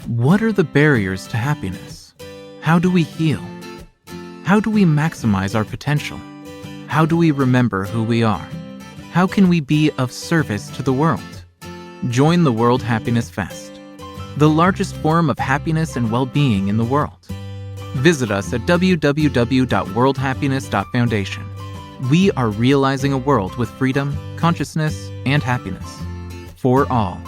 What are the barriers to happiness? How do we heal? How do we maximize our potential? How do we remember who we are? How can we be of service to the world? Join the World Happiness Fest, the largest forum of happiness and well-being in the world. Visit us at www.worldhappiness.foundation. We are realizing a world with freedom, consciousness, and happiness for all.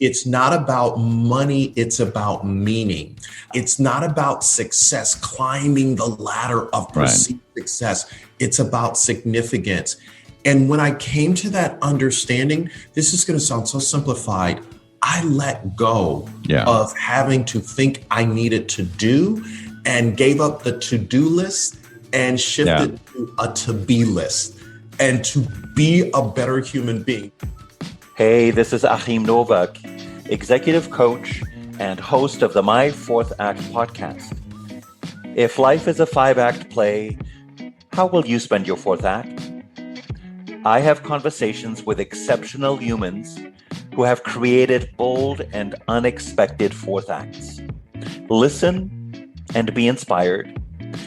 It's not about money, it's about meaning. It's not about success, climbing the ladder of perceived success. It's about significance. And when I came to that understanding, this is going to sound so simplified, I let go of having to think I needed to do and gave up the to-do list and shifted to a to-be list and to be a better human being. Hey, this is Achim Novak, executive coach and host of the My Fourth Act podcast. If life is a 5-act play, how will you spend your fourth act? I have conversations with exceptional humans who have created bold and unexpected fourth acts. Listen and be inspired.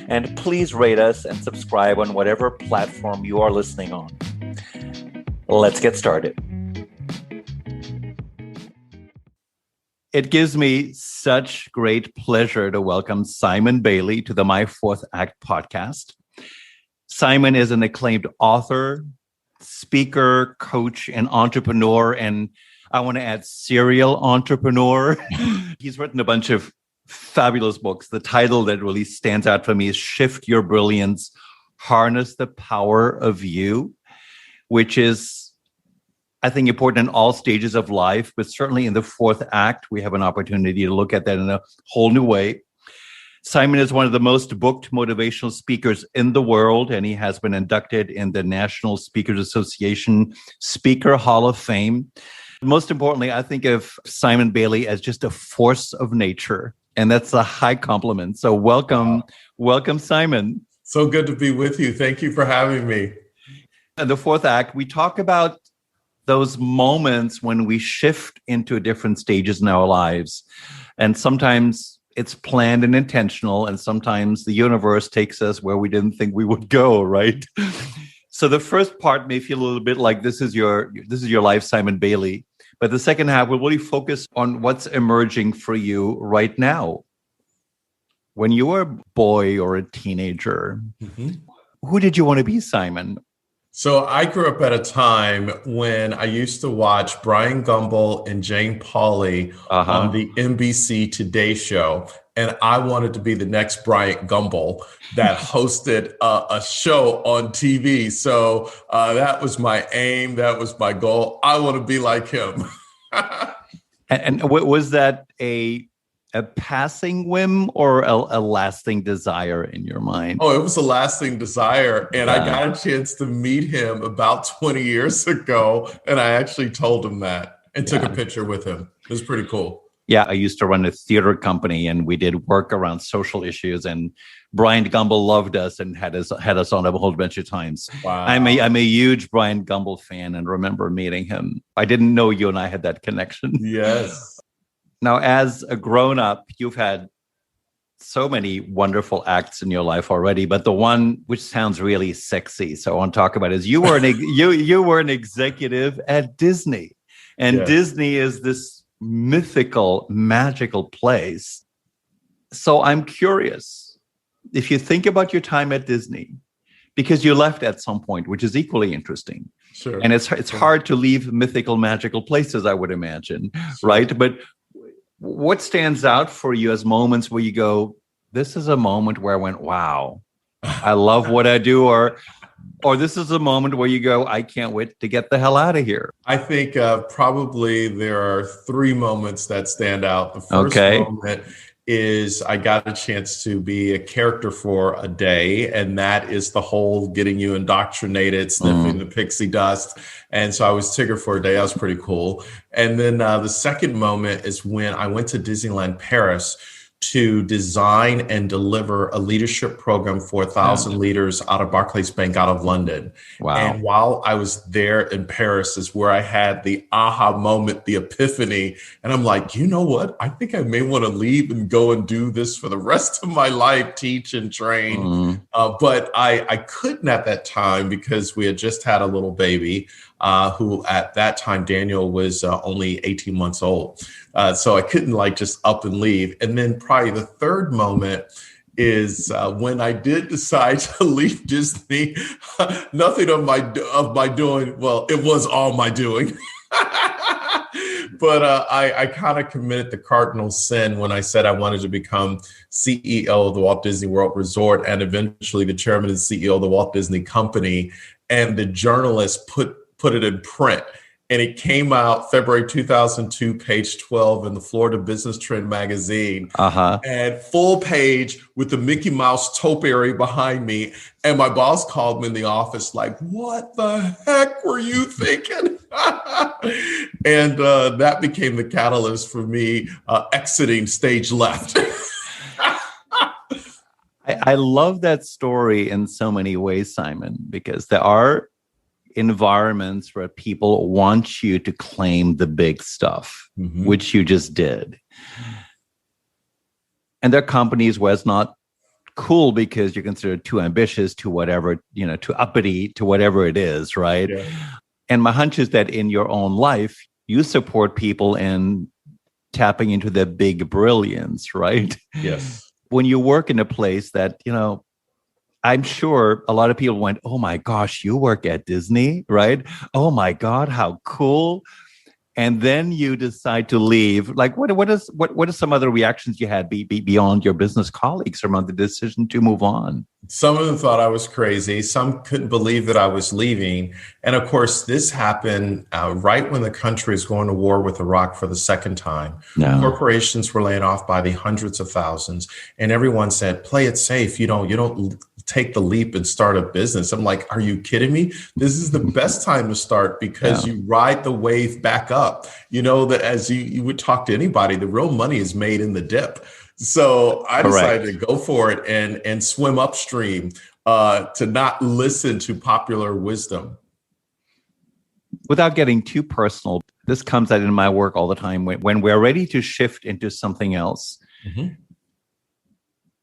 And please rate us and subscribe on whatever platform you are listening on. Let's get started. It gives me such great pleasure to welcome Simon Bailey to the My Fourth Act podcast. Simon is an acclaimed author, speaker, coach, and entrepreneur, and I want to add serial entrepreneur. He's written a bunch of fabulous books. The title that really stands out for me is Shift Your Brilliance, Harness the Power of You, which is, I think, important in all stages of life, but certainly in the fourth act, we have an opportunity to look at that in a whole new way. Simon is one of the most booked motivational speakers in the world, and he has been inducted in the National Speakers Association Speaker Hall of Fame. Most importantly, I think of Simon Bailey as just a force of nature, and that's a high compliment. So welcome, Simon. So good to be with you. Thank you for having me. In the fourth act, we talk about those moments when we shift into different stages in our lives. And sometimes it's planned and intentional, and sometimes the universe takes us where we didn't think we would go, right? So the first part may feel a little bit like this is your life, Simon Bailey. But the second half will really focus on what's emerging for you right now. When you were a boy or a teenager, who did you want to be, Simon? So I grew up at a time when I used to watch Brian Gumbel and Jane Pauley on the NBC Today Show. And I wanted to be the next Brian Gumbel that hosted a show on TV. So that was my aim. That was my goal. I want to be like him. And was that a passing whim or a lasting desire in your mind? Oh, it was a lasting desire. And I got a chance to meet him about 20 years ago. And I actually told him that and took a picture with him. It was pretty cool. Yeah, I used to run a theater company and we did work around social issues, and Brian Gumbel loved us and had us on a whole bunch of times. Wow. I'm a huge Brian Gumbel fan and remember meeting him. I didn't know you and I had that connection. Yes. Now, as a grown-up, you've had so many wonderful acts in your life already, but the one which sounds really sexy, so I want to talk about is you were an executive at Disney, and Disney is this mythical, magical place. So I'm curious, if you think about your time at Disney, because you left at some point, which is equally interesting. Sure. And it's hard to leave mythical, magical places, I would imagine, right? But what stands out for you as moments where you go, this is a moment where I went, wow, I love what I do, or this is a moment where you go, I can't wait to get the hell out of here? I think probably there are 3 moments that stand out. The first moment is I got a chance to be a character for a day, and that is the whole getting you indoctrinated, sniffing the pixie dust. And so I was Tigger for a day. That was pretty cool. And then the second moment is when I went to Disneyland Paris to design and deliver a leadership program for 1,000 leaders out of Barclays Bank out of London. Wow. And while I was there in Paris is where I had the aha moment, the epiphany. And I'm like, you know what? I think I may want to leave and go and do this for the rest of my life, teach and train. But I couldn't at that time because we had just had a little baby who at that time, Daniel was only 18 months old. So I couldn't like just up and leave. And then probably the third moment is when I did decide to leave Disney. Nothing of my doing. Well, it was all my doing. But I kind of committed the cardinal sin when I said I wanted to become CEO of the Walt Disney World Resort and eventually the chairman and CEO of the Walt Disney Company. And the journalist put it in print. And it came out February 2002, page 12 in the Florida Business Trend magazine. And full page with the Mickey Mouse topiary behind me. And my boss called me in the office like, what the heck were you thinking? And that became the catalyst for me exiting stage left. I love that story in so many ways, Simon, because there are environments where people want you to claim the big stuff, which you just did. And there are companies where it's not cool because you're considered too ambitious, to whatever, too uppity, to whatever it is, right? Yeah. And my hunch is that in your own life, you support people in tapping into their big brilliance, right? Yes. When you work in a place that, I'm sure a lot of people went, oh my gosh, you work at Disney, right? Oh my God, how cool. And then you decide to leave. Like, what are some other reactions you had beyond your business colleagues around the decision to move on? Some of them thought I was crazy. Some couldn't believe that I was leaving. And of course, this happened right when the country is going to war with Iraq for the second time. No. Corporations were laying off by the hundreds of thousands. And everyone said, play it safe. You don't take the leap and start a business. I'm like, are you kidding me? This is the best time to start because you ride the wave back up. That as you would talk to anybody, the real money is made in the dip. So I decided to go for it and swim upstream to not listen to popular wisdom. Without getting too personal, this comes out in my work all the time. When we're ready to shift into something else,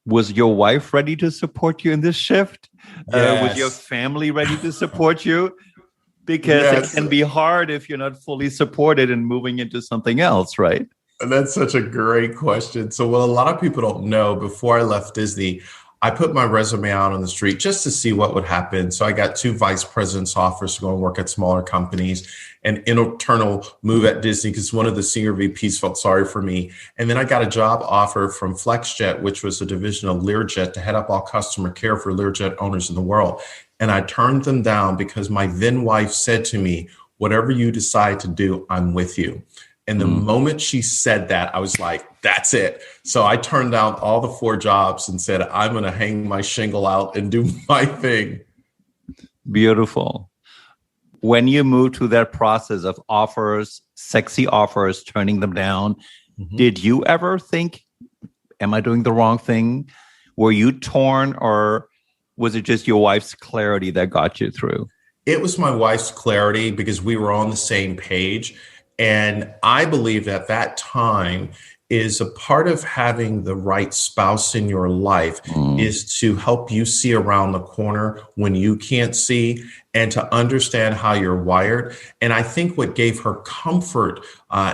was your wife ready to support you in this shift? Yes. Was your family ready to support you? Because it can be hard if you're not fully supported in moving into something else, right? And that's such a great question. So what a lot of people don't know, before I left Disney, I put my resume out on the street just to see what would happen. So I got 2 vice president's offers to go and work at smaller companies, an internal move at Disney because one of the senior VPs felt sorry for me. And then I got a job offer from FlexJet, which was a division of Learjet, to head up all customer care for Learjet owners in the world. And I turned them down because my then wife said to me, whatever you decide to do, I'm with you. And the moment she said that, I was like, that's it. So I turned down all the 4 jobs and said, I'm going to hang my shingle out and do my thing. Beautiful. When you moved through that process of offers, sexy offers, turning them down, did you ever think, am I doing the wrong thing? Were you torn, or was it just your wife's clarity that got you through? It was my wife's clarity because we were on the same page. And I believe that time is a part of having the right spouse in your life is to help you see around the corner when you can't see and to understand how you're wired. And I think what gave her comfort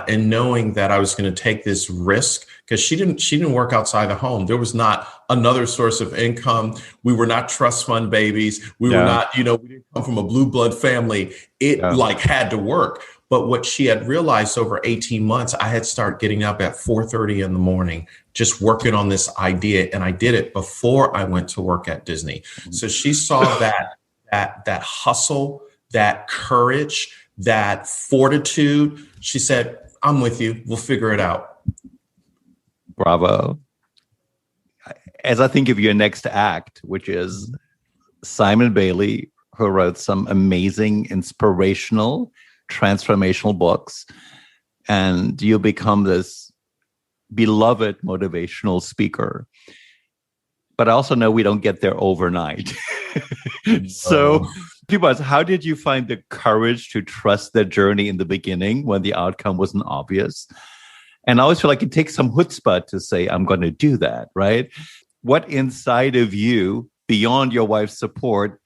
in knowing that I was going to take this risk, because she didn't work outside the home. There was not another source of income. We were not trust fund babies. We were not, we didn't come from a blue blood family. It had to work. But what she had realized over 18 months, I had started getting up at 4:30 in the morning, just working on this idea. And I did it before I went to work at Disney. So she saw that hustle, that courage, that fortitude. She said, I'm with you. We'll figure it out. Bravo. As I think of your next act, which is Simon Bailey, who wrote some amazing, inspirational, transformational books, and you become this beloved motivational speaker. But I also know we don't get there overnight. So, people ask, how did you find the courage to trust the journey in the beginning when the outcome wasn't obvious? And I always feel like it takes some chutzpah to say, I'm going to do that, right? What inside of you, beyond your wife's support,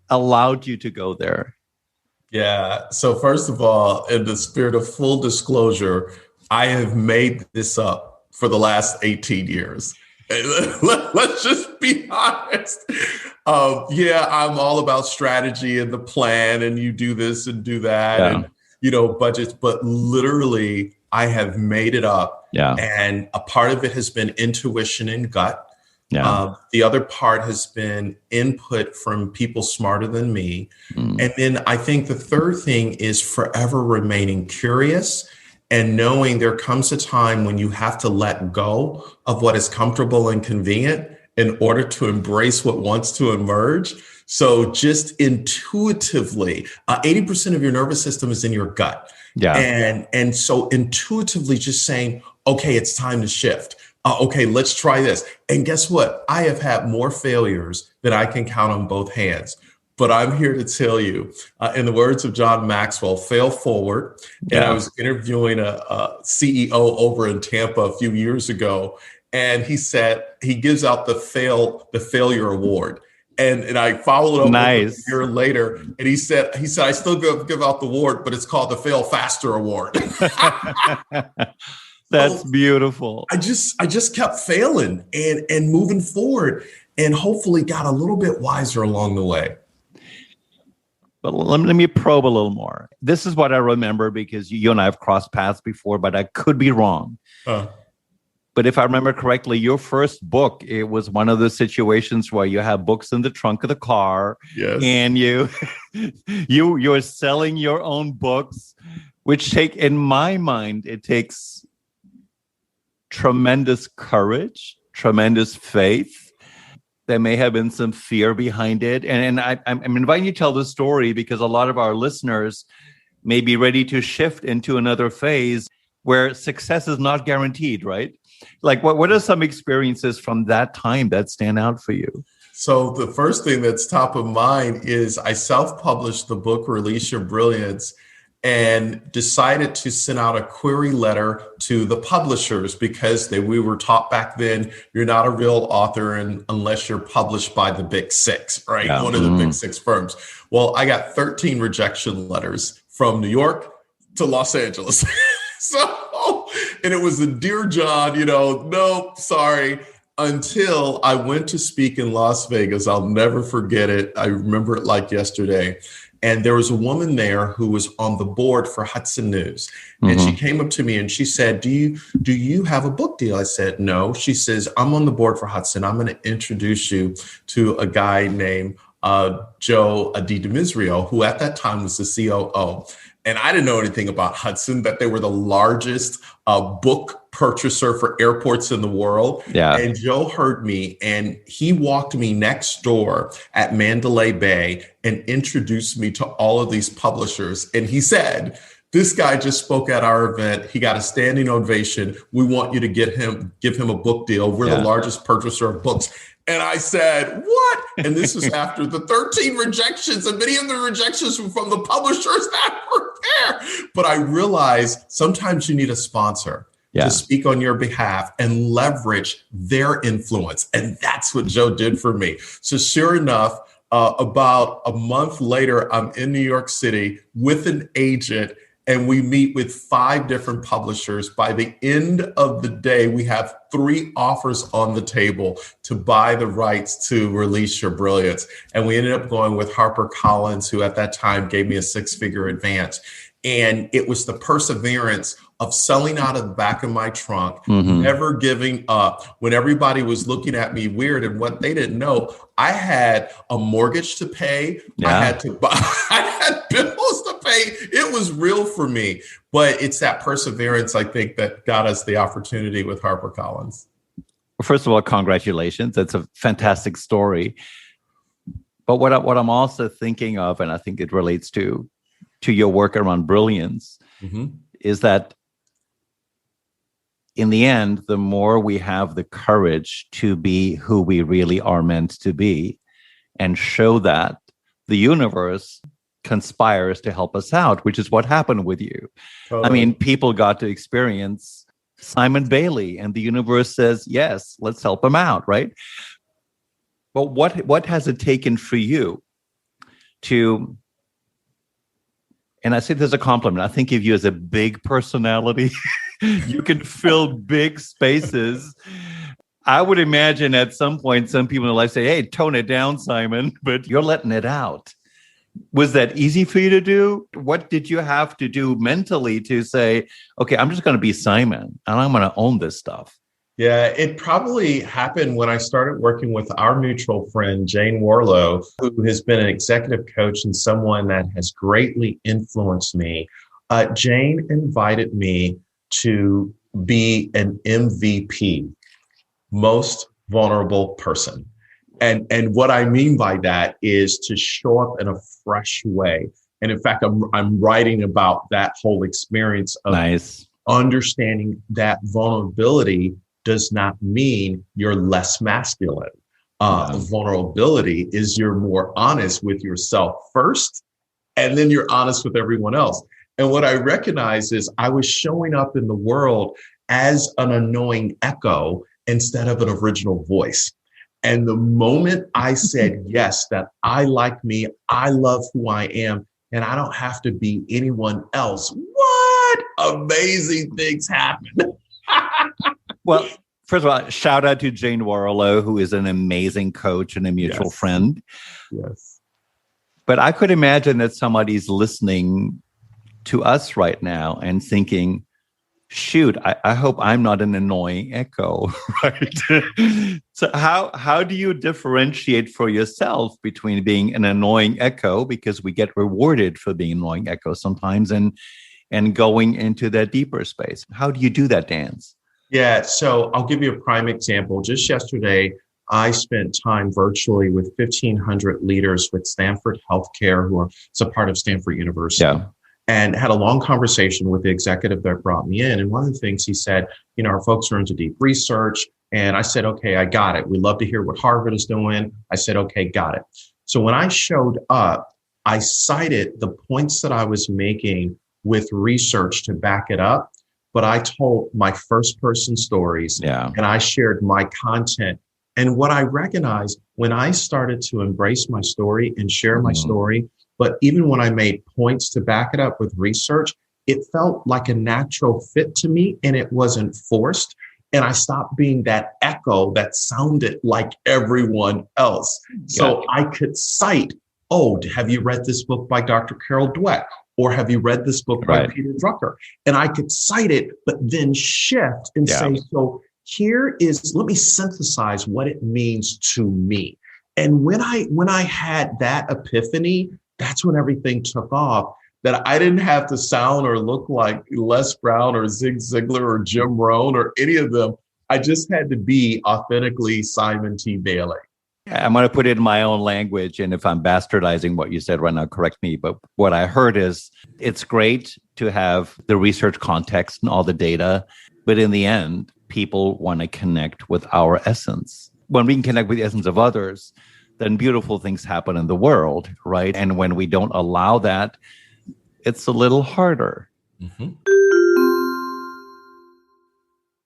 allowed you to go there? Yeah. So first of all, in the spirit of full disclosure, I have made this up for the last 18 years. Let's just be honest. Yeah, I'm all about strategy and the plan, and you do this and do that, and budgets. But literally, I have made it up. Yeah. And a part of it has been intuition and gut. Yeah. The other part has been input from people smarter than me. And then I think the third thing is forever remaining curious and knowing there comes a time when you have to let go of what is comfortable and convenient in order to embrace what wants to emerge. So just intuitively, 80% of your nervous system is in your gut. Yeah. And so intuitively just saying, okay, it's time to shift. Okay, let's try this. And guess what? I have had more failures than I can count on both hands. But I'm here to tell you, in the words of John Maxwell, fail forward. And I was interviewing a CEO over in Tampa a few years ago, and he said he gives out the failure award. And I followed up a year later, and he said I still give out the award, but it's called the Fail Faster Award. That's beautiful. I just kept failing and moving forward, and hopefully got a little bit wiser along the way. But let me probe a little more. This is what I remember, because you and I have crossed paths before, but I could be wrong. But if I remember correctly, your first book, it was one of those situations where you have books in the trunk of the car, and you're selling your own books, which in my mind, it takes tremendous courage, tremendous faith. There may have been some fear behind it. And I'm inviting you to tell this story because a lot of our listeners may be ready to shift into another phase where success is not guaranteed, right? Like, what are some experiences from that time that stand out for you? So the first thing that's top of mind is I self-published the book, Release Your Brilliance, and decided to send out a query letter to the publishers because we were taught back then, you're not a real author unless you're published by the big six, right? Yeah. One of the big six firms. Well, I got 13 rejection letters from New York to Los Angeles. And it was a dear John, no, sorry. Until I went to speak in Las Vegas. I'll never forget it. I remember it like yesterday. And there was a woman there who was on the board for Hudson News. And she came up to me and she said, do you have a book deal? I said, no. She says, I'm on the board for Hudson. I'm going to introduce you to a guy named Joe DiMisrio, who at that time was the COO. And I didn't know anything about Hudson, that they were the largest book purchaser for airports in the world. Yeah. And Joe heard me and he walked me next door at Mandalay Bay and introduced me to all of these publishers. And he said, this guy just spoke at our event. He got a standing ovation. We want you to give him a book deal. We're the largest purchaser of books. And I said, what? And this was after the 13 rejections, and many of the rejections were from the publishers that were there. But I realized sometimes you need a sponsor to speak on your behalf and leverage their influence. And that's what Joe did for me. So sure enough, about a month later, I'm in New York City with an agent, and we meet with 5 different publishers. By the end of the day, we have 3 offers on the table to buy the rights to Release Your Brilliance. And we ended up going with HarperCollins, who at that time gave me a 6-figure advance. And it was the perseverance of selling out of the back of my trunk, never giving up when everybody was looking at me weird. And what they didn't know, I had a mortgage to pay. I had to buy, I had bills to pay. It was real for me. But it's that perseverance, I think, that got us the opportunity with HarperCollins. First of all, congratulations. That's a fantastic story. But what I'm also thinking of, and I think it relates to your work around brilliance, is that in the end, the more we have the courage to be who we really are meant to be and show that, the universe conspires to help us out, which is what happened with you. Totally. I mean, people got to experience Simon Bailey, and the universe says, yes, let's help him out, right? But what has it taken for you to, and I say this as a compliment, I think of you as a big personality. You can fill big spaces. I would imagine at some point, some people in life say, hey, tone it down, Simon, but you're letting it out. Was that easy for you to do? What did you have to do mentally to say, okay, I'm just going to be Simon and I'm going to own this stuff? Yeah, it probably happened when I started working with our mutual friend, Jane Warlow, who has been an executive coach and someone that has greatly influenced me. Jane invited me to be an MVP, most vulnerable person. And what I mean by that is to show up in a fresh way. And in fact, I'm writing about that whole experience of understanding that vulnerability does not mean you're less masculine. Vulnerability is you're more honest with yourself first, and then you're honest with everyone else. And what I recognize is I was showing up in the world as an annoying echo instead of an original voice. And the moment I said, yes, that I like me, I love who I am, and I don't have to be anyone else, what amazing things happen. Well, first of all, shout out to Jane Warlow, who is an amazing coach and a mutual friend. Yes. But I could imagine that somebody's listening to us right now and thinking, shoot, I hope I'm not an annoying echo, right? So how do you differentiate for yourself between being an annoying echo, because we get rewarded for being annoying echo sometimes, and going into that deeper space? How do you do that dance? Yeah, so I'll give you a prime example. Just yesterday, I spent time virtually with 1,500 leaders with Stanford Healthcare, who are a part of Stanford University. Yeah. And had a long conversation with the executive that brought me in. And one of the things he said, our folks are into deep research. And I said, okay, I got it. We'd love to hear what Harvard is doing. I said, okay, got it. So when I showed up, I cited the points that I was making with research to back it up. But I told my first person stories and I shared my content. And what I recognized when I started to embrace my story and share my story, but even when I made points to back it up with research, it felt like a natural fit to me and it wasn't forced. And I stopped being that echo that sounded like everyone else. So I could cite, have you read this book by Dr. Carol Dweck? Or have you read this book by Peter Drucker? And I could cite it, but then shift and say, so let me synthesize what it means to me. And when I had that epiphany, that's when everything took off, that I didn't have to sound or look like Les Brown or Zig Ziglar or Jim Rohn or any of them. I just had to be authentically Simon T. Bailey. I'm going to put it in my own language. And if I'm bastardizing what you said right now, correct me. But what I heard is it's great to have the research context and all the data. But in the end, people want to connect with our essence. When we can connect with the essence of others, then beautiful things happen in the world, right? And when we don't allow that, it's a little harder. Mm-hmm.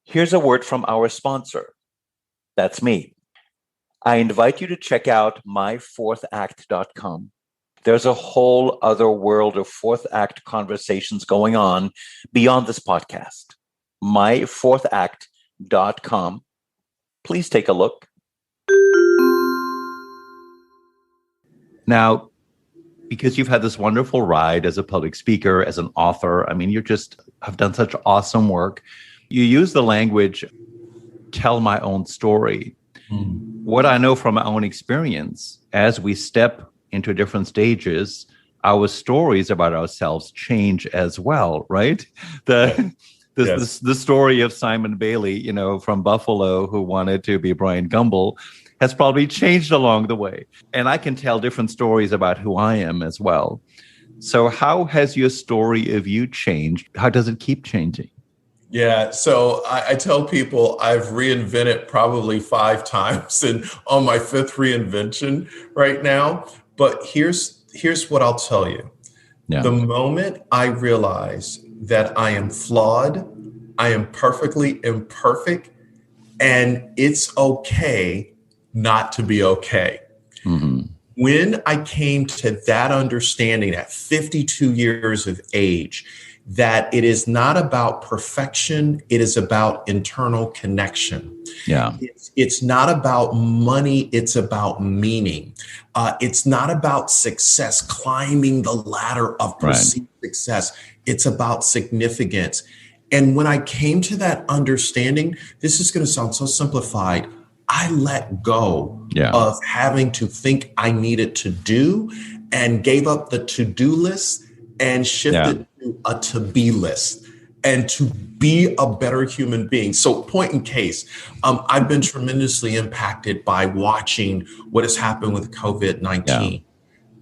Here's a word from our sponsor. That's me. I invite you to check out myfourthact.com. There's a whole other world of fourth act conversations going on beyond this podcast. myfourthact.com. Please take a look. Now, because you've had this wonderful ride as a public speaker, as an author, I mean, you just have done such awesome work. You use the language, tell my own story. What I know from my own experience, as we step into different stages, our stories about ourselves change as well, right? The story of Simon Bailey, from Buffalo, who wanted to be Brian Gumbel, has probably changed along the way. And I can tell different stories about who I am as well. So how has your story of you changed? How does it keep changing? Yeah, so I tell people I've reinvented probably 5 times and on my fifth reinvention right now. But here's what I'll tell you. Yeah. The moment I realize that I am flawed, I am perfectly imperfect, and it's okay not to be okay. Hmm. When I came to that understanding at 52 years of age, that it is not about perfection, it is about internal connection. Yeah. It's not about money, it's about meaning. It's not about success, climbing the ladder of Right. perceived success. It's about significance. And when I came to that understanding, this is going to sound so simplified. I let go Yeah. of having to think I needed to do and gave up the to-do list and shifted to a to-be list and to be a better human being. So point in case, I've been tremendously impacted by watching what has happened with COVID-19. Yeah.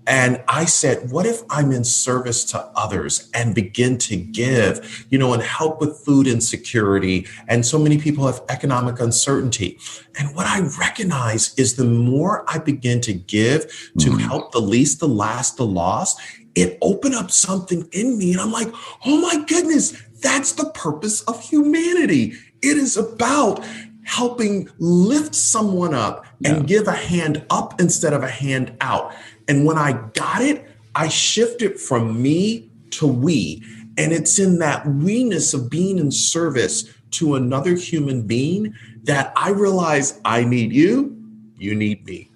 And I said, what if I'm in service to others and begin to give, and help with food insecurity? And so many people have economic uncertainty. And what I recognize is the more I begin to give to help the least, the last, the lost, it opened up something in me. And I'm like, oh my goodness, that's the purpose of humanity. It is about helping lift someone up and give a hand up instead of a hand out. And when I got it, I shifted from me to we. And it's in that we-ness of being in service to another human being that I realize I need you, you need me.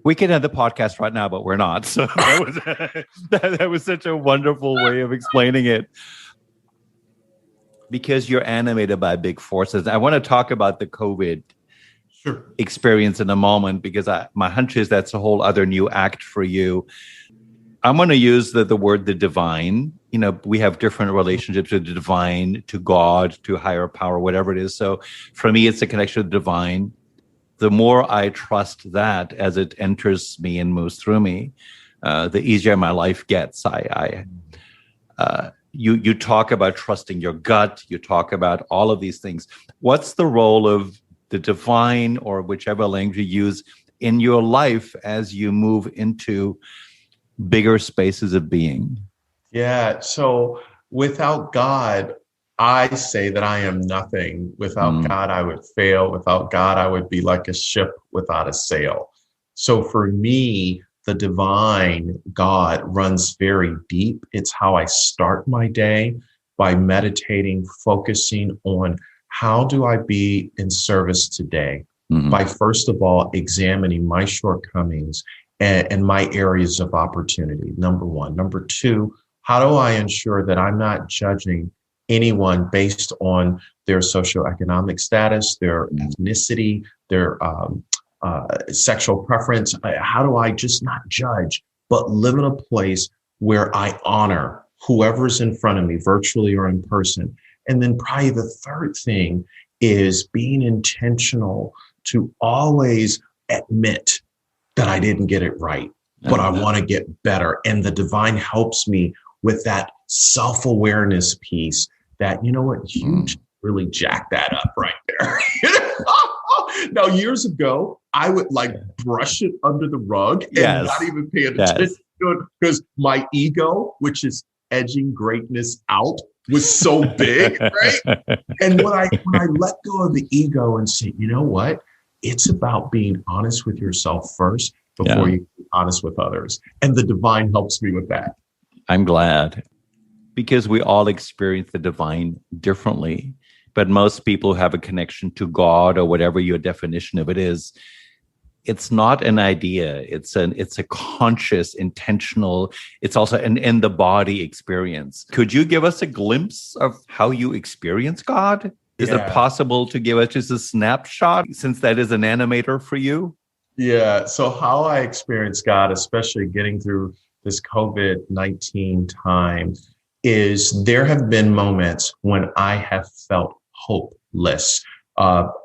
We could end the podcast right now, but we're not. So that was such a wonderful way of explaining it. Because you're animated by big forces. I want to talk about the COVID experience in a moment, because my hunch is that's a whole other new act for you. I'm going to use the word the divine. We have different relationships to the divine, to God, to higher power, whatever it is. So for me, it's a connection to the divine. The more I trust that as it enters me and moves through me, the easier my life gets. You talk about trusting your gut. You talk about all of these things. What's the role of the divine, or whichever language you use, in your life as you move into bigger spaces of being? Yeah. So without God, I say that I am nothing. Without God, I would fail. Without God, I would be like a ship without a sail. So for me, the divine God runs very deep. It's how I start my day, by meditating, focusing on how do I be in service today? By first of all, examining my shortcomings and my areas of opportunity. Number one. Number two, how do I ensure that I'm not judging anyone based on their socioeconomic status, their ethnicity, their sexual preference? How do I just not judge, but live in a place where I honor whoever's in front of me, virtually or in person? And then probably the third thing is being intentional to always admit that I didn't get it right, but I want to get better. And the divine helps me with that self-awareness piece that, you really jack that up right there. Now, years ago, I would brush it under the rug and not even pay attention to it, because my ego, which is edging greatness out, was so big, right? And when I let go of the ego and say, you know what? It's about being honest with yourself first before you be honest with others. And the divine helps me with that. I'm glad, because we all experience the divine differently. But most people who have a connection to God, or whatever your definition of it is, it's not an idea. It's a conscious, intentional, it's also an in the body experience. Could you give us a glimpse of how you experience God? Is it possible to give us just a snapshot, since that is an animator for you? Yeah. So how I experience God, especially getting through this COVID-19 time, is there have been moments when I have felt hopeless,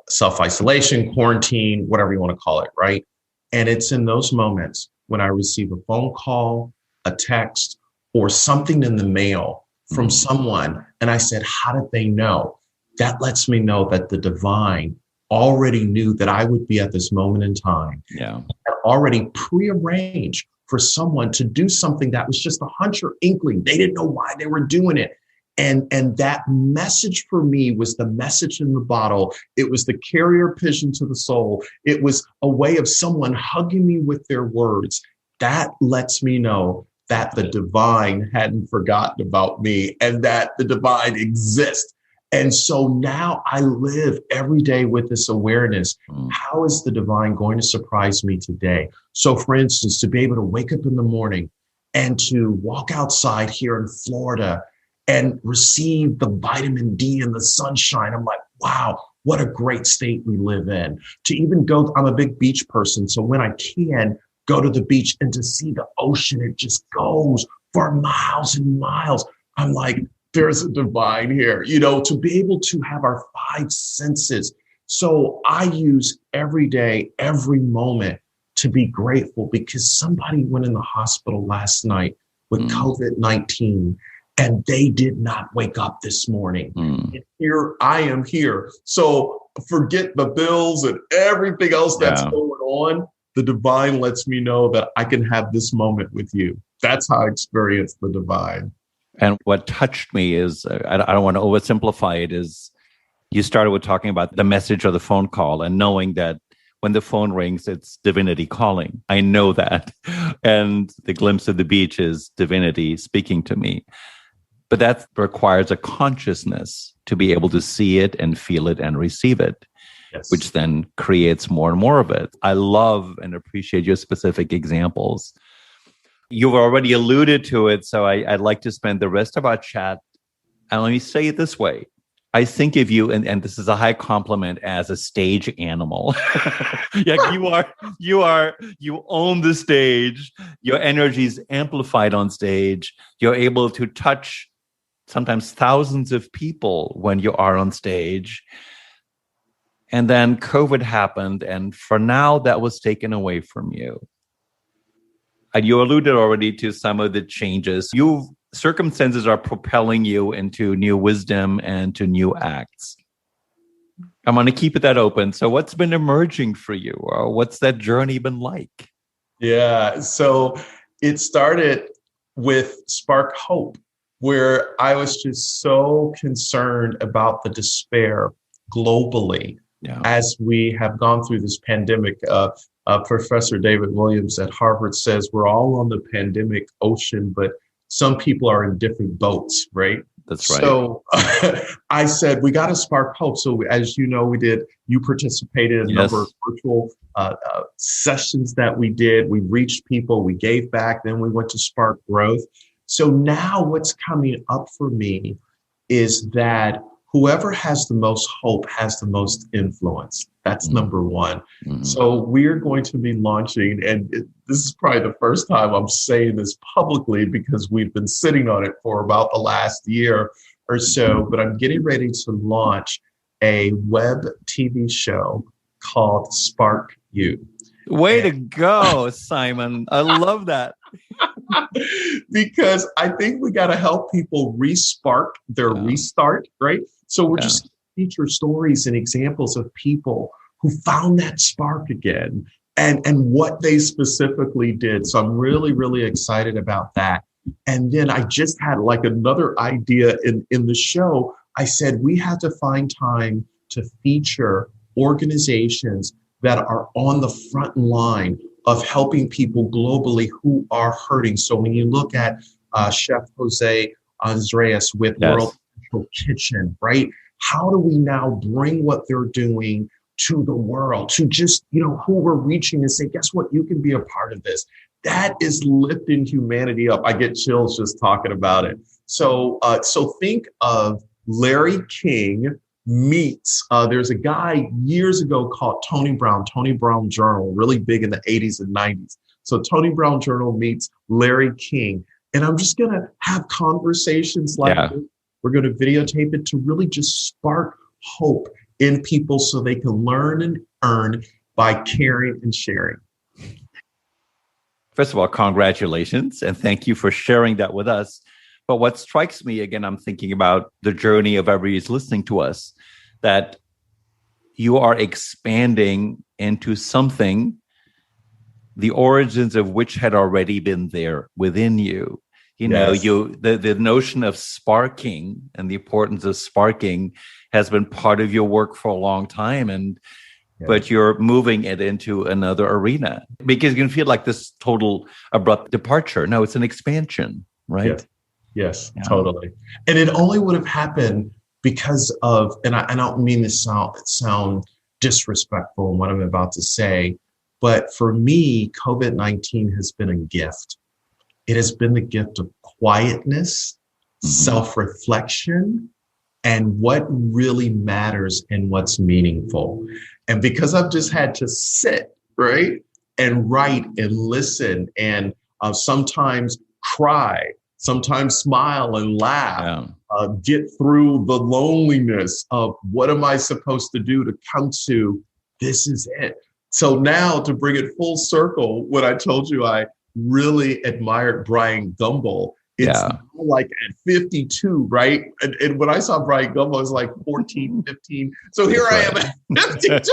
self-isolation, quarantine, whatever you want to call it, right? And it's in those moments when I receive a phone call, a text, or something in the mail from someone. And I said, how did they know? That lets me know that the divine already knew that I would be at this moment in time. Yeah. Had already prearranged for someone to do something that was just a hunch or inkling. They didn't know why they were doing it. And that message for me was the message in the bottle. It was the carrier pigeon to the soul. It was a way of someone hugging me with their words. That lets me know that the divine hadn't forgotten about me and that the divine exists. And so now I live every day with this awareness. How is the divine going to surprise me today? So for instance, to be able to wake up in the morning and to walk outside here in Florida and receive the vitamin D and the sunshine. I'm like, wow, what a great state we live in. To even go, I'm a big beach person. So when I can go to the beach and to see the ocean, it just goes for miles and miles. I'm like, there's a divine here, to be able to have our five senses. So I use every day, every moment to be grateful because somebody went in the hospital last night with COVID-19. And they did not wake up this morning. And here I am here. So forget the bills and everything else that's going on. The divine lets me know that I can have this moment with you. That's how I experience the divine. And what touched me is, I don't want to oversimplify it, is you started with talking about the message or the phone call and knowing that when the phone rings, it's divinity calling. I know that. And the glimpse of the beach is divinity speaking to me. But that requires a consciousness to be able to see it and feel it and receive it, which then creates more and more of it. I love and appreciate your specific examples. You've already alluded to it, so I'd like to spend the rest of our chat, and let me say it this way. I think of you, and this is a high compliment, as a stage animal. You own the stage. Your energy is amplified on stage. You're able to touch sometimes thousands of people when you are on stage. And then COVID happened, and for now, that was taken away from you. And you alluded already to some of the changes. Circumstances are propelling you into new wisdom and to new acts. I'm going to keep that open. So what's been emerging for you? Or what's that journey been like? Yeah, so it started with Spark Hope, where I was just so concerned about the despair globally as we have gone through this pandemic. Professor David Williams at Harvard says we're all on the pandemic ocean, but some people are in different boats, right? That's right. So I said, we got to spark hope. So as you know, you participated in a number of virtual sessions that we did. We reached people, we gave back, then we went to spark growth. So now what's coming up for me is that whoever has the most hope has the most influence. That's number one. So we're going to be launching, and this is probably the first time I'm saying this publicly because we've been sitting on it for about the last year or so, but I'm getting ready to launch a web TV show called Spark You. Way to go, Simon. I love that. Because I think we got to help people re-spark their restart, right? So we're just feature stories and examples of people who found that spark again and what they specifically did. So I'm really, really excited about that. And then I just had like another idea in the show. I said, we have to find time to feature organizations that are on the front line of helping people globally who are hurting. So when you look at Chef Jose Andres with World Central Kitchen, right? How do we now bring what they're doing to the world, to just, who we're reaching and say, guess what? You can be a part of this. That is lifting humanity up. I get chills just talking about it. So think of Larry King meets, there's a guy years ago called Tony Brown Journal, really big in the 80s and 90s. So Tony Brown Journal meets Larry King. And I'm just going to have conversations like this. We're going to videotape it to really just spark hope in people so they can learn and earn by caring and sharing. First of all, congratulations. And thank you for sharing that with us. But what strikes me, again, I'm thinking about the journey of everybody who's listening to us, that you are expanding into something, the origins of which had already been there within you. The notion of sparking and the importance of sparking has been part of your work for a long time. But you're moving it into another arena because you can feel like this total abrupt departure. No, it's an expansion, right? Yes, totally. And it only would have happened because of, and I don't mean to sound disrespectful in what I'm about to say, but for me, COVID-19 has been a gift. It has been the gift of quietness, self-reflection, and what really matters and what's meaningful. And because I've just had to sit, right, and write and listen and sometimes cry, sometimes smile and laugh, get through the loneliness of what am I supposed to do to come to this is it. So now to bring it full circle, when I told you I really admired Brian Gumbel, it's like at 52, right? And when I saw Brian Gumbel, I was like 14, 15. So here I am at 52.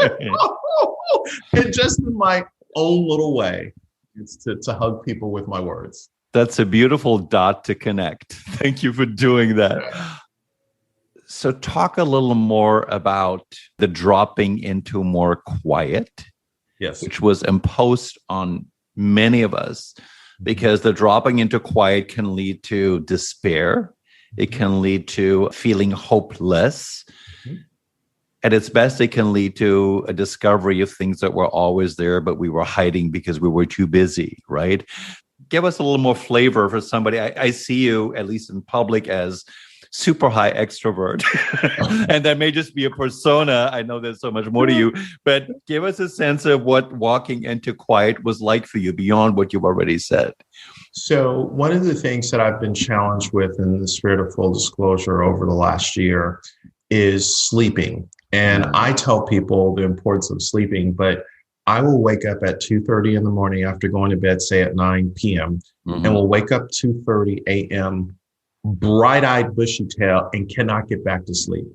And just in my own little way, it's to hug people with my words. That's a beautiful dot to connect. Thank you for doing that. So talk a little more about the dropping into more quiet, which was imposed on many of us, because the dropping into quiet can lead to despair. It can lead to feeling hopeless. At its best, it can lead to a discovery of things that were always there, but we were hiding because we were too busy, right? Give us a little more flavor for somebody. I see you, at least in public, as super high extrovert. And that may just be a persona. I know there's so much more to you, but give us a sense of what walking into quiet was like for you beyond what you've already said. So one of the things that I've been challenged with, in the spirit of full disclosure, over the last year is sleeping. And I tell people the importance of sleeping, but I will wake up at 2:30 in the morning after going to bed, say at 9 p.m., and will wake up 2:30 a.m., bright-eyed, bushy-tailed, and cannot get back to sleep.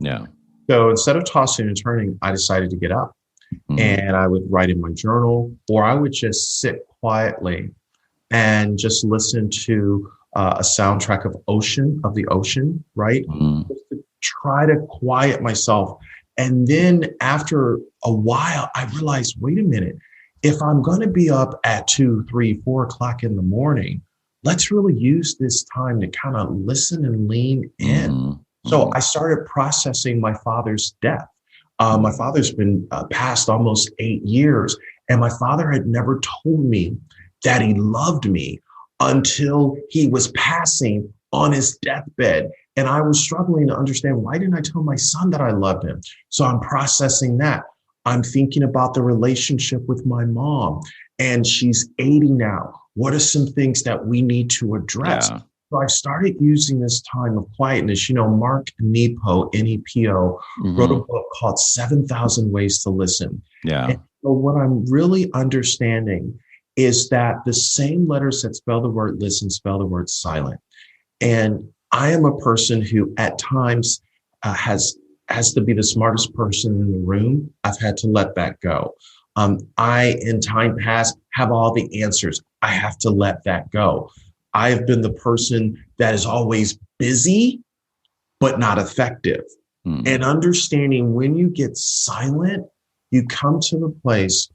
So instead of tossing and turning, I decided to get up. And I would write in my journal, or I would just sit quietly and just listen to a soundtrack of the ocean, right? Just to try to quiet myself. And then after a while, I realized, wait a minute, if I'm going to be up at 2, 3, 4 o'clock in the morning, let's really use this time to kind of listen and lean in. So I started processing my father's death. My father's been passed almost 8 years, and my father had never told me that he loved me until he was passing on his deathbed. And I was struggling to understand, why didn't I tell my son that I loved him? So I'm processing that. I'm thinking about the relationship with my mom, and she's 80 now. What are some things that we need to address? So I started using this time of quietness. Mark Nepo, N-E-P-O, wrote a book called 7,000 Ways to Listen. And so what I'm really understanding is that the same letters that spell the word listen spell the word silent. And I am a person who at times has to be the smartest person in the room. I've had to let that go. I, in time past, have all the answers. I have to let that go. I have been the person that is always busy, but not effective. And understanding when you get silent, you come to the place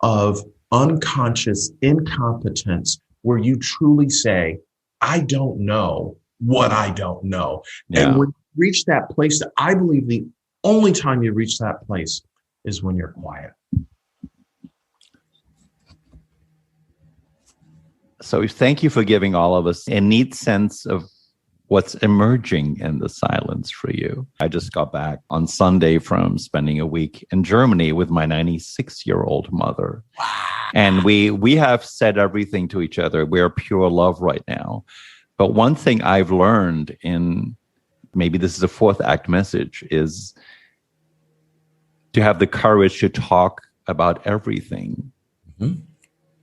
of unconscious incompetence where you truly say, I don't know what I don't know. And when you reach that place, I believe the only time you reach that place is when you're quiet. So thank you for giving all of us a neat sense of what's emerging in the silence for you. I just got back on Sunday from spending a week in Germany with my 96-year-old mother. Wow. And we have said everything to each other. We're pure love right now. But one thing I've learned, in maybe this is a fourth act message, is to have the courage to talk about everything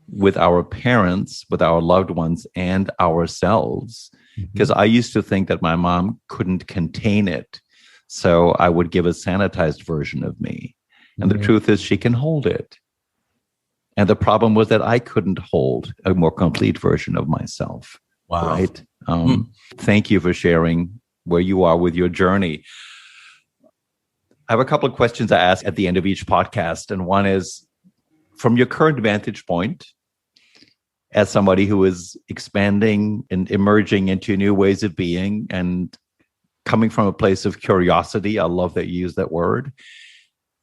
with our parents, with our loved ones, and ourselves, because I used to think that my mom couldn't contain it. So I would give a sanitized version of me. And the truth is she can hold it. And the problem was that I couldn't hold a more complete version of myself. Wow. Right. Thank you for sharing where you are with your journey. I have a couple of questions I ask at the end of each podcast. And one is, from your current vantage point, as somebody who is expanding and emerging into new ways of being and coming from a place of curiosity, I love that you use that word.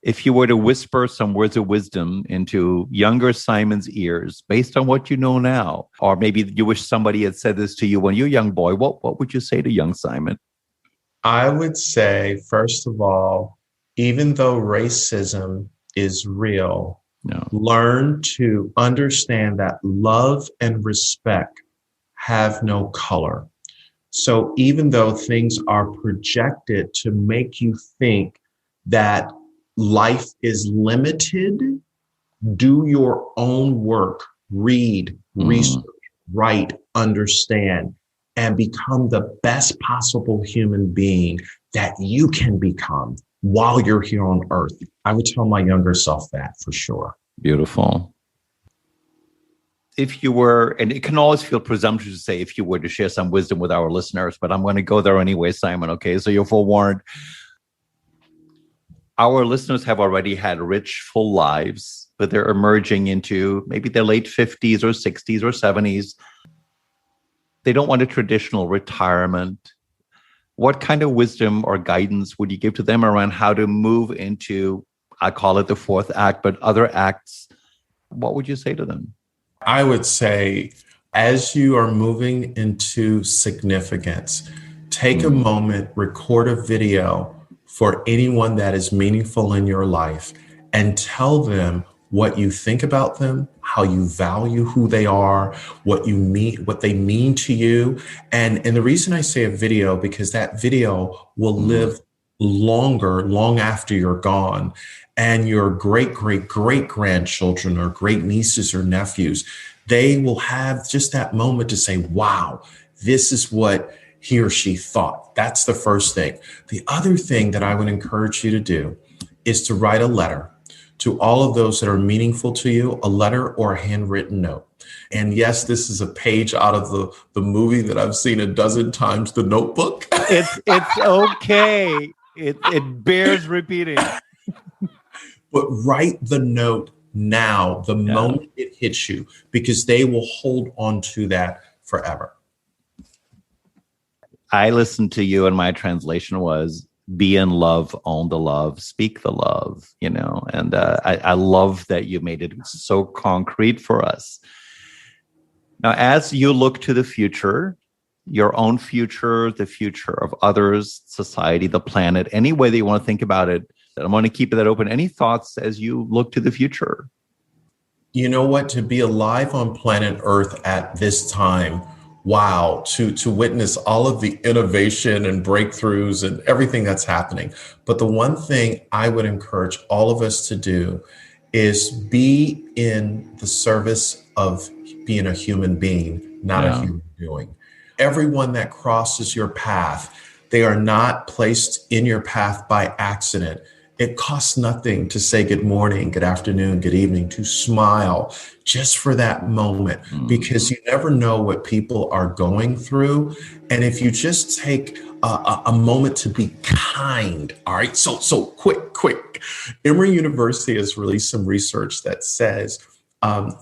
If you were to whisper some words of wisdom into younger Simon's ears, based on what you know now, or maybe you wish somebody had said this to you when you're a young boy, what would you say to young Simon? I would say, first of all, even though racism is real, learn to understand that love and respect have no color. So even though things are projected to make you think that life is limited, do your own work, read, research, write, understand, and become the best possible human being that you can become while you're here on earth. I would tell my younger self that for sure. Beautiful. If you were, and it can always feel presumptuous to say if you were to share some wisdom with our listeners, but I'm going to go there anyway, Simon. Okay, so you're forewarned. Our listeners have already had rich, full lives, but they're emerging into maybe their late 50s or 60s or 70s. They don't want a traditional retirement. What kind of wisdom or guidance would you give to them around how to move into, I call it the fourth act, but other acts? What would you say to them? I would say, as you are moving into significance, take a moment, record a video for anyone that is meaningful in your life, and tell them what you think about them, how you value who they are, what you mean, what they mean to you. And the reason I say a video, because that video will live long after you're gone. And your great grandchildren or great nieces or nephews, they will have just that moment to say, wow, this is what he or she thought. That's the first thing. The other thing that I would encourage you to do is to write a letter to all of those that are meaningful to you, a letter or a handwritten note. And yes, this is a page out of the movie that I've seen a dozen times, The Notebook. It's okay. It bears repeating. But write the note now, the moment it hits you, because they will hold on to that forever. I listened to you and my translation was, be in love, own the love, speak the love, and I love that you made it so concrete for us. Now, as you look to the future, your own future, the future of others, society, the planet, any way that you want to think about it, I'm going to keep that open. Any thoughts as you look to the future? You know what? To be alive on planet Earth at this time, wow, to witness all of the innovation and breakthroughs and everything that's happening. But the one thing I would encourage all of us to do is be in the service of being a human being, not a human doing. Everyone that crosses your path, they are not placed in your path by accident. It costs nothing to say good morning, good afternoon, good evening, to smile just for that moment, because you never know what people are going through. And if you just take a moment to be kind, all right? So quick. Emory University has released some research that says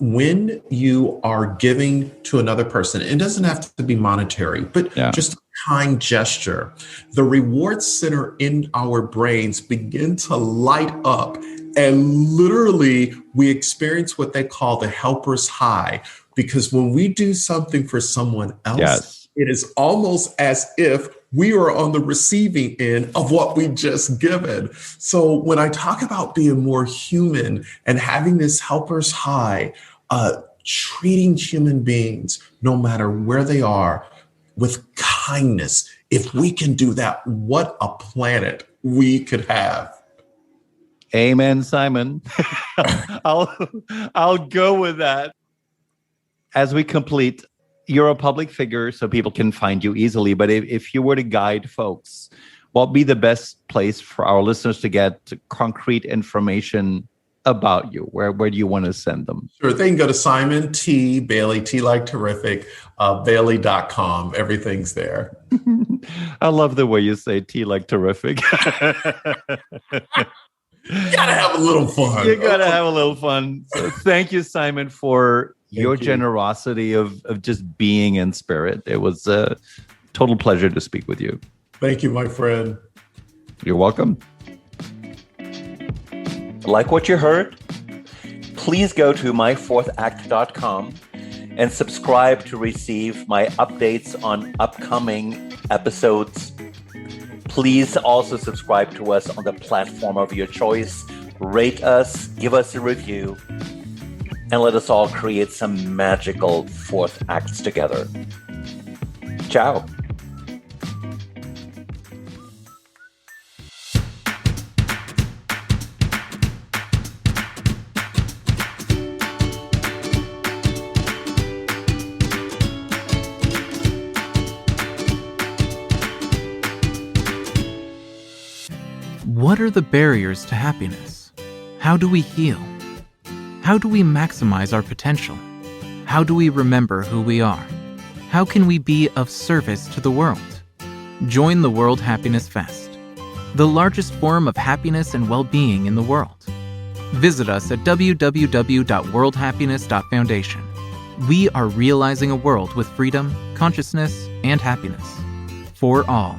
when you are giving to another person, it doesn't have to be monetary, but just a kind gesture, the reward center in our brains begin to light up, and literally we experience what they call the helper's high, because when we do something for someone else, it is almost as if we are on the receiving end of what we just given. So when I talk about being more human and having this helper's high, treating human beings, no matter where they are, with kindness, if we can do that, what a planet we could have. Amen, Simon. I'll go with that. As we complete, you're a public figure, so people can find you easily. But if you were to guide folks, what would be the best place for our listeners to get concrete information about you? Where do you want to send them? Sure. They can go to Simon T. Bailey, T like terrific, Bailey.com. Everything's there. I love the way you say T like terrific. You gotta have a little fun. You gotta have a little fun. So thank you, Simon, for your generosity of just being in spirit. It was a total pleasure to speak with you. Thank you, my friend. You're welcome. Like what you heard? Please go to myfourthact.com and subscribe to receive my updates on upcoming episodes. Please also subscribe to us on the platform of your choice. Rate us, give us a review, and let us all create some magical fourth acts together. Ciao. What are the barriers to happiness? How do we heal? How do we maximize our potential? How do we remember who we are? How can we be of service to the world? Join the World Happiness Fest, the largest forum of happiness and well-being in the world. Visit us at www.worldhappiness.foundation. We are realizing a world with freedom, consciousness, and happiness for all.